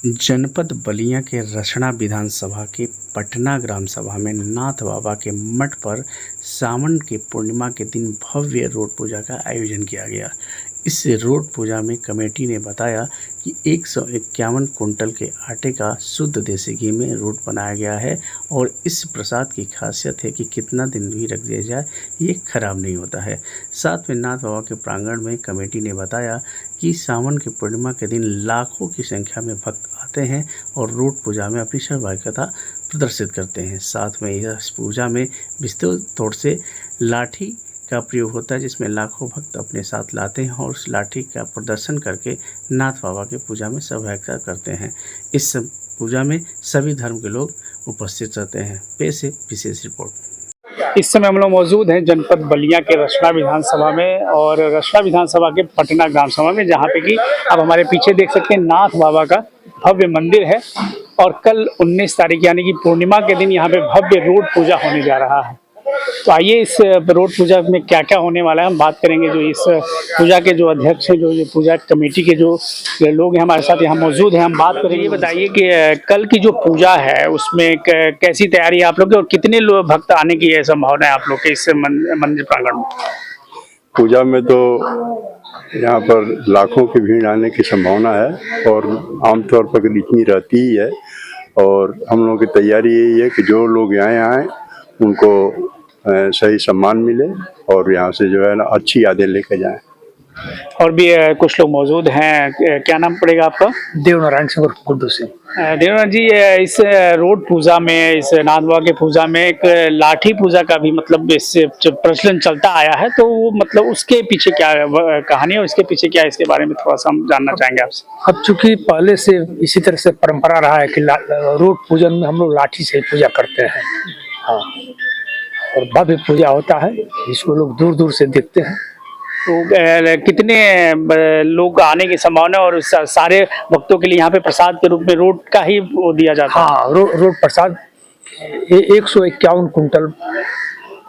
जनपद बलिया के रसना विधानसभा के पटना ग्राम सभा में नाथ बाबा के मठ पर सावन के पूर्णिमा के दिन भव्य रोड पूजा का आयोजन किया गया। इस रोड पूजा में कमेटी ने बताया कि 151 कुंटल के आटे का शुद्ध देसी घी में रोड बनाया गया है और इस प्रसाद की खासियत है कि कितना दिन भी रख दिया जाए ये खराब नहीं होता है। साथ में नाथ बाबा के प्रांगण में कमेटी ने बताया कि सावन की पूर्णिमा के दिन लाखों की संख्या में भक्त आते हैं और रोड पूजा में अपनी सहभागिता प्रदर्शित करते हैं। साथ में इस पूजा में विस्तृत तौर से लाठी का प्रयोग होता है, जिसमें लाखों भक्त अपने साथ लाते हैं और उस लाठी का प्रदर्शन करके नाथ बाबा की पूजा में सहभागिता करते हैं। इस पूजा में सभी धर्म के लोग उपस्थित रहते हैं। पेश है विशेष रिपोर्ट। इस समय हम लोग मौजूद हैं जनपद बलिया के रसना विधानसभा में और रसना विधानसभा के पटना ग्राम सभा में, जहाँ पे कि आप हमारे पीछे देख सकते हैं नाथ बाबा का भव्य मंदिर है और कल 19 तारीख यानी कि पूर्णिमा के दिन यहाँ पे भव्य रोड पूजा होने जा रहा है। तो आइए इस रोड पूजा में क्या क्या होने वाला है हम बात करेंगे। जो इस पूजा के जो अध्यक्ष हैं, जो पूजा कमेटी के जो लोग हैं हमारे साथ यहाँ मौजूद हैं, हम बात करेंगे। ये बताइए कि कल की जो पूजा है उसमें कैसी तैयारी है आप लोग की और कितने लोग भक्त आने की संभावना है आप लोग के इस मंदिर प्रांगण में? पूजा में तो यहाँ पर लाखों की भीड़ आने की संभावना है और आमतौर पर इतनी रहती ही है। और हम लोगों की तैयारी यही है कि जो लोग यहाँ आए उनको सही सम्मान मिले और यहाँ से जो है ना अच्छी यादें लेके जाएं। और भी कुछ लोग मौजूद हैं। क्या नाम पड़ेगा आपका? देवनारायण सिंह गुड्डू सिंह। देवनारायण जी, इस रोड पूजा में, इस नाथ बाबा के पूजा में एक लाठी पूजा का भी मतलब इससे प्रचलन चलता आया है, तो वो मतलब उसके पीछे क्या कहानी है और इसके पीछे क्या है, इसके बारे में थोड़ा सा हम जानना चाहेंगे आपसे। अब चूंकि पहले से इसी तरह से परंपरा रहा है कि रोड पूजन में हम लोग लाठी से पूजा करते हैं। हाँ, और भव्य पूजा होता है, इसको लोग दूर दूर से देखते हैं। तो कितने लोग आने की संभावना और सारे भक्तों के लिए यहाँ पे प्रसाद के रूप में रोड का ही वो दिया जाता है? हाँ, रोड प्रसाद 151 कुंटल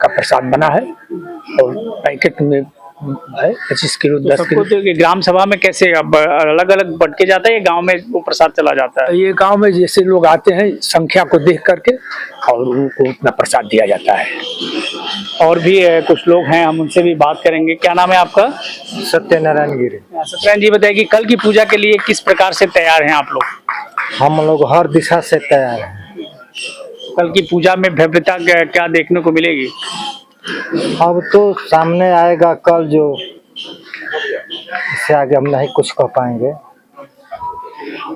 का प्रसाद बना है और पैकेट में है 25 किलो 10 किलो। तो ग्राम सभा में कैसे अब अलग अलग बट के जाता है या गांव में वो प्रसाद चला जाता है? ये गांव में जैसे लोग आते हैं संख्या को देख करके और उनको उतना प्रसाद दिया जाता है। और भी कुछ लोग हैं, हम उनसे भी बात करेंगे। क्या नाम है आपका? सत्यनारायण गिरी। सत्यनारायण जी, बताइए कि कल की पूजा के लिए किस प्रकार से तैयार हैं आप लोग? हम लोग हर दिशा से तैयार हैं। कल की पूजा में भव्यता क्या देखने को मिलेगी? अब तो सामने आएगा कल, जो इससे आगे हम नहीं कुछ कह पाएंगे।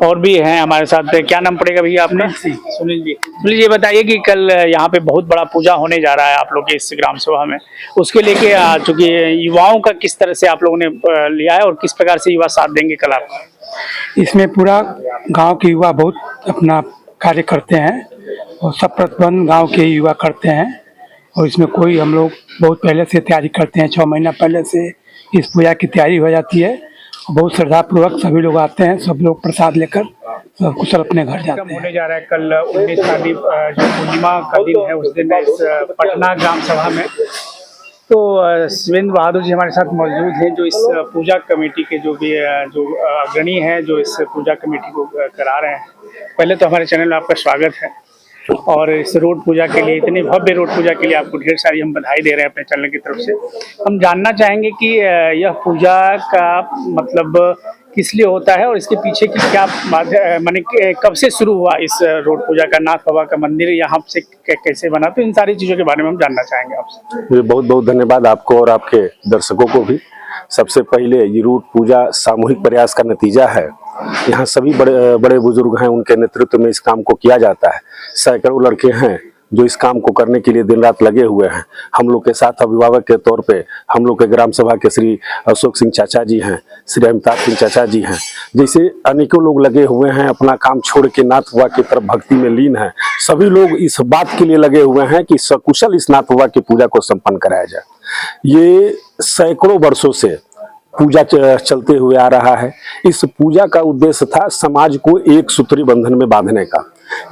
और भी हैं हमारे साथ। क्या नाम पड़ेगा भैया आपने? सुनील जी। सुनील जी, बताइए कि कल यहाँ पे बहुत बड़ा पूजा होने जा रहा है आप लोग के इस ग्राम सभा में, उसके लेके चूंकि युवाओं का किस तरह से आप लोगों ने लिया है और किस प्रकार से युवा साथ देंगे कल आपका? इसमें पूरा गांव के युवा बहुत अपना कार्य करते हैं और सब प्रबंध गांव के युवा करते हैं और इसमें कोई हम लोग बहुत पहले से तैयारी करते हैं। 6 महीना पहले से इस पूजा की तैयारी हो जाती है। बहुत श्रद्धापूर्वक सभी लोग आते हैं, सब लोग प्रसाद लेकर सब कुशल अपने घर जाते हैं। होने जा रहा है कल 19 तारीख जो पूर्णिमा का दिन है, उस दिन इस पटना ग्राम सभा में तो शिवेंद्र बहादुर जी हमारे साथ मौजूद हैं, जो इस पूजा कमेटी के जो भी जो अग्रणी हैं, जो इस पूजा कमेटी को करा रहे हैं। पहले तो हमारे चैनल में आपका स्वागत है और इस रोड पूजा के लिए, इतनी भव्य रोड पूजा के लिए आपको ढेर सारी हम बधाई दे रहे हैं अपने चैनल की तरफ से। हम जानना चाहेंगे कि यह पूजा का मतलब किस लिए होता है और इसके पीछे की क्या माने कब से शुरू हुआ इस रोड पूजा का, नाथ बाबा का मंदिर यहाँ से कैसे बना, तो इन सारी चीज़ों के बारे में हम जानना चाहेंगे आपसे। बहुत बहुत धन्यवाद आपको और आपके दर्शकों को भी। सबसे पहले ये रोड पूजा सामूहिक प्रयास का नतीजा है। यहाँ सभी बड़े बड़े बुजुर्ग हैं, उनके नेतृत्व में इस काम को किया जाता है। सैकड़ों लड़के हैं जो इस काम को करने के लिए दिन रात लगे हुए हैं। हम लोग के साथ अभिभावक के तौर पे हम लोग के ग्राम सभा के श्री अशोक सिंह चाचा जी हैं, श्री अमिताभ सिंह चाचा जी हैं, जैसे अनेकों लोग लगे हुए हैं, अपना काम छोड़ के नाथ बाबा की तरफ भक्ति में लीन हैं। सभी लोग इस बात के लिए लगे हुए हैं कि सकुशल इस नाथ बाबा की पूजा को संपन्न कराया जाए। ये सैकड़ों वर्षों से पूजा चलते हुए आ रहा है। इस पूजा का उद्देश्य था समाज को एक सूत्री बंधन में बांधने का।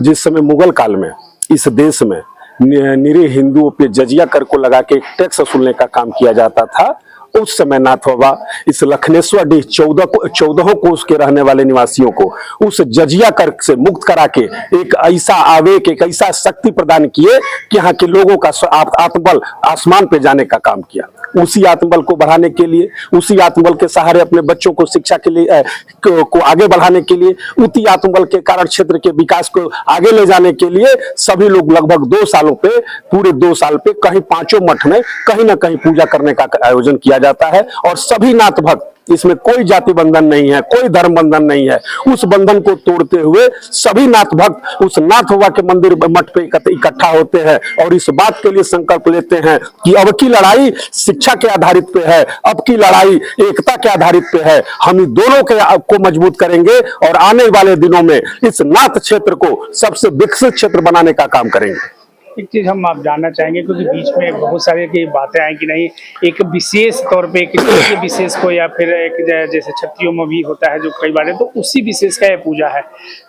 जिस समय मुगल काल में इस देश में निरीह हिंदुओं पे जजिया कर को लगा के टैक्स वसूलने का काम किया जाता था, उस समय नाथ बाबा इस लखनेश्वर डीह 14 कोस के रहने वाले निवासियों को उस जजिया कर से मुक्त करा के एक ऐसा आवेग, एक ऐसा शक्ति प्रदान किए कि यहाँ के लोगों का आत्मबल आसमान पे जाने का काम किया। उसी आत्मबल को बढ़ाने के लिए, उसी आत्मबल के सहारे अपने बच्चों को शिक्षा के लिए को आगे बढ़ाने के लिए, उसी आत्मबल के कारण क्षेत्र के विकास को आगे ले जाने के लिए सभी लोग लगभग 2 सालों पे, पूरे 2 साल पे कहीं 5 मठ में कहीं ना कहीं पूजा करने का आयोजन किया जाता है। और सभी नाथ भक्त, इसमें कोई जाति बंधन नहीं है, कोई धर्म बंधन नहीं है, उस बंधन को तोड़ते हुए सभी नाथ भक्त उस नाथ बाबा के मंदिर मठ पे इकट्ठा होते हैं और इस बात के लिए संकल्प लेते हैं कि अब की लड़ाई शिक्षा के आधारित पे है, अब की लड़ाई एकता के आधारित पे है। हम इन दोनों को मजबूत करेंगे और आने वाले दिनों में इस नाथ क्षेत्र को सबसे विकसित क्षेत्र बनाने का काम करेंगे। एक चीज हम आप जानना चाहेंगे, क्योंकि बीच में बहुत सारी की बातें आई कि नहीं एक विशेष तौर पे किसी विशेष को या फिर एक जैसे छत्तियों में भी होता है जो कई बार है, तो उसी विशेष का ये पूजा है।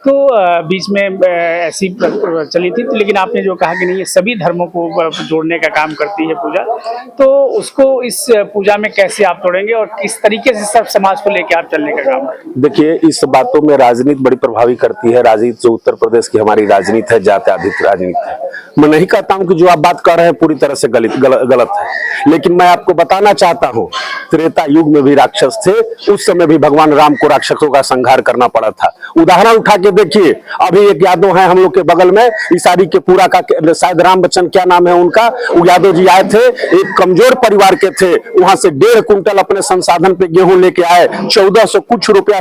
तो बीच में ऐसी चली थी, तो लेकिन आपने जो कहा कि नहीं ये सभी धर्मों को जोड़ने का काम करती है पूजा, तो उसको इस पूजा में कैसे आप तोड़ेंगे और किस तरीके से सब समाज को लेकर आप चलने का काम करेंगे? देखिए, इस बातों में राजनीति बड़ी प्रभावी करती है। राजनीति जो उत्तर प्रदेश की हमारी राजनीति है, जाति आधारित राजनीति है। मैं नहीं कहता हूं कि जो आप बात कर रहे हैं पूरी तरह से गलत है, लेकिन मैं आपको बताना चाहता हूं त्रेता युग में भी राक्षस थे, उस समय भी भगवान राम को राक्षसों का संहार करना पड़ा था। उदाहरण उठा के देखिए, अभी एक यादव है हम लोग के बगल में, ईसारी के पूरा का शायद राम बच्चन क्या नाम है उनका, यादव जी आए थे, एक कमजोर परिवार के थे, वहां से 1.5 कुंटल अपने संसाधन पे गेहूं लेके आए, 1400 कुछ रुपया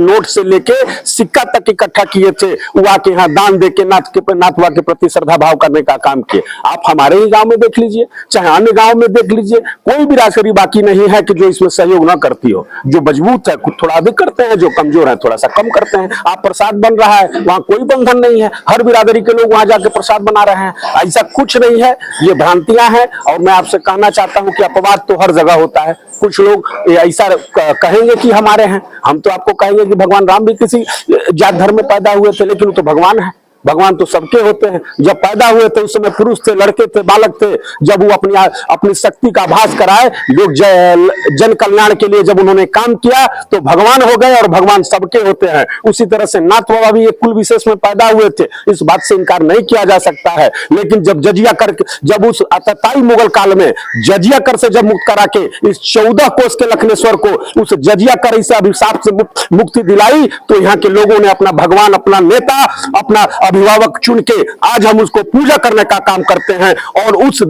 नोट से लेके सिक्का तक इकट्ठा किए थे, वो आके यहाँ दान दे के नाथ बाबा के प्रति श्रद्धा भाव करने का काम किए। आप हमारे ही गांव में देख लीजिए, चाहे अन्य गांव में देख लीजिए, कोई भी बिरादरी बाकी नहीं है कि जो इसमें सहयोग ना करती हो। जो मजबूत है थोड़ा अधिक करते हैं, जो कमजोर है थोड़ा सा कम करते हैं। आप प्रसाद बन रहा है, वहां कोई बंधन नहीं है, हर बिरादरी के लोग वहां जाके प्रसाद बना रहे हैं, ऐसा कुछ नहीं है। ये भ्रांतियां हैं और मैं आपसे कहना चाहता हूं कि अपवाद तो हर जगह होता है। कुछ लोग ऐसा कहेंगे कि हमारे हैं, हम तो आपको कहेंगे कि भगवान राम भी किसी जात धर्म में पैदा हुए थे, लेकिन वो तो भगवान है। भगवान तो सबके होते हैं। जब पैदा हुए थे उस समय पुरुष थे, लड़के थे, बालक थे। जब वो अपनी शक्ति का आभास कराए, लोग जन कल्याण के लिए जब उन्होंने काम किया तो भगवान हो गए और भगवान सबके होते हैं। उसी तरह से नाथ बाबा भी एक कुल विशेष में पैदा हुए थे, इस बात से इनकार नहीं किया जा सकता है। लेकिन जब जजिया कर, जब उस आतताई मुगल काल में जजिया कर से जब मुक्त करा के इस 14 कोस के लखनेश्वर को उस जजिया कर इस अभिशाप से मुक्ति दिलाई, तो यहाँ के लोगों ने अपना भगवान, अपना नेता, अपना अभिभावक चुन के आज हम उसको पूजा करने का काम करते हैं और उस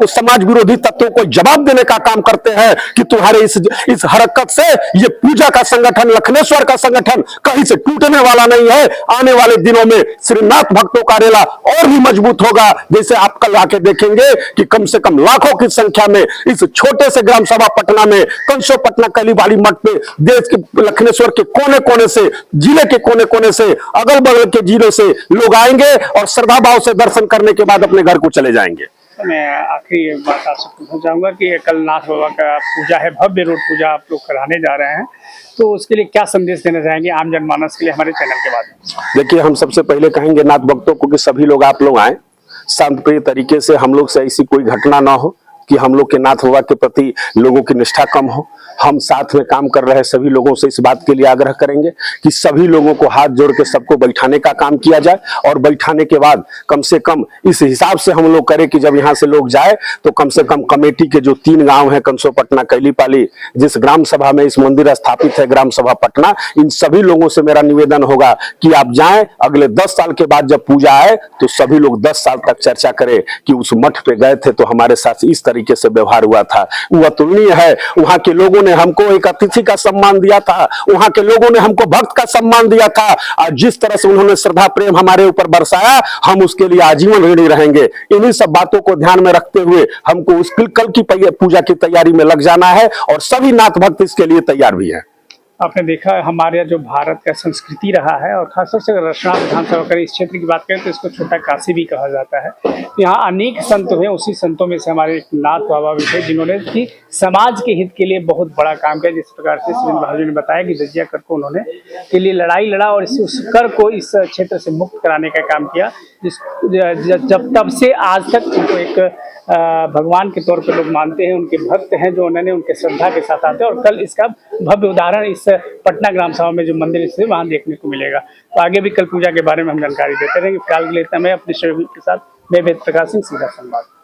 समाज विरोधी तत्वों को जवाब देने का काम करते हैं कि तुम्हारे इस हरकत से ये पूजा का संगठन, लखनेश्वर का संगठन कहीं से टूटने वाला नहीं है। आने वाले दिनों में श्रीनाथ भक्तों का रेला और भी मजबूत होगा। जैसे आप कल आके देखेंगे कि कम से कम लाखों की संख्या में इस छोटे से ग्राम सभा पटना में, कंसो पटना कलीबाड़ी मठ पे देश के लखनेश्वर के कोने कोने से, जिले के कोने कोने से, अगल बगल के जिलों से लोग आएंगे और श्रद्धा भाव से दर्शन करने के बाद अपने घर को चले जाएंगे। मैं आखिरी बात आपसे पूछना चाहूंगा कि कल नाथ बाबा का पूजा है, भव्य रूप पूजा आप लोग कराने जा रहे हैं, तो उसके लिए क्या संदेश देना चाहेंगे आम जनमानस के लिए हमारे चैनल के बाद? देखिए, हम सबसे पहले कहेंगे नाथ भक्तों को कि सभी लोग आप लोग आए, शांतिप्रिय तरीके से, हम लोग से ऐसी कोई घटना ना हो कि हम लोग के नाथ बाबा के प्रति लोगों की निष्ठा कम हो। हम साथ में काम कर रहे सभी लोगों से इस बात के लिए आग्रह करेंगे कि सभी लोगों को हाथ जोड़ के सबको बैठाने का काम किया जाए और बैठाने के बाद कम से कम इस हिसाब से हम लोग करें कि जब यहाँ से लोग जाए तो कम से कम कमेटी के जो 3 गांव हैं, कंसो पटना, कैलीपाली, जिस ग्राम सभा में इस मंदिर स्थापित है, ग्राम सभा पटना, इन सभी लोगों से मेरा निवेदन होगा कि आप जाएं। अगले 10 साल के बाद जब पूजा आए तो सभी लोग 10 साल तक चर्चा करें कि उस मठ पे गए थे तो हमारे साथ इस तरीके से व्यवहार हुआ था। वो अतुलनीय है। वहां के लोगों ने हमको एक अतिथि का सम्मान दिया था, वहां के लोगों ने हमको भक्त का सम्मान दिया था, और जिस तरह से उन्होंने श्रद्धा प्रेम हमारे ऊपर बरसाया, हम उसके लिए आजीवन ऋणी रहेंगे। इन्हीं सब बातों को ध्यान में रखते हुए हमको उस कल की पूजा की तैयारी में लग जाना है और सभी नाथ भक्त इसके लिए तैयार भी हैं। आपने देखा है हमारे यहाँ जो भारत का संस्कृति रहा है, और खासतौर से अगर रचना विधानसभा करें इस क्षेत्र की बात करें तो इसको छोटा काशी भी कहा जाता है। यहाँ अनेक संत हुए, उसी संतों में से हमारे एक नाथ बाबा भी थे जिन्होंने कि समाज के हित के लिए बहुत बड़ा काम किया। जिस प्रकार से सुरेंद्र बहादुर ने बताया कि जजिया कर को उन्होंने के लिए लड़ाई लड़ा और उस कर को इस क्षेत्र से मुक्त कराने का काम किया, जब तब से आज तक उनको एक भगवान के तौर पर लोग मानते हैं, उनके भक्त हैं जो उन्होंने उनके श्रद्धा के साथ आते हैं। और कल इसका भव्य उदाहरण इस पटना ग्राम सभा में जो मंदिर से वहाँ देखने को मिलेगा। तो आगे भी कल पूजा के बारे में हम जानकारी देते रहेंगे। फिलहाल के लिए इतना, मैं अपने सहयोगी के साथ मैं वेद प्रकाश सिंह, सीधा संवाद।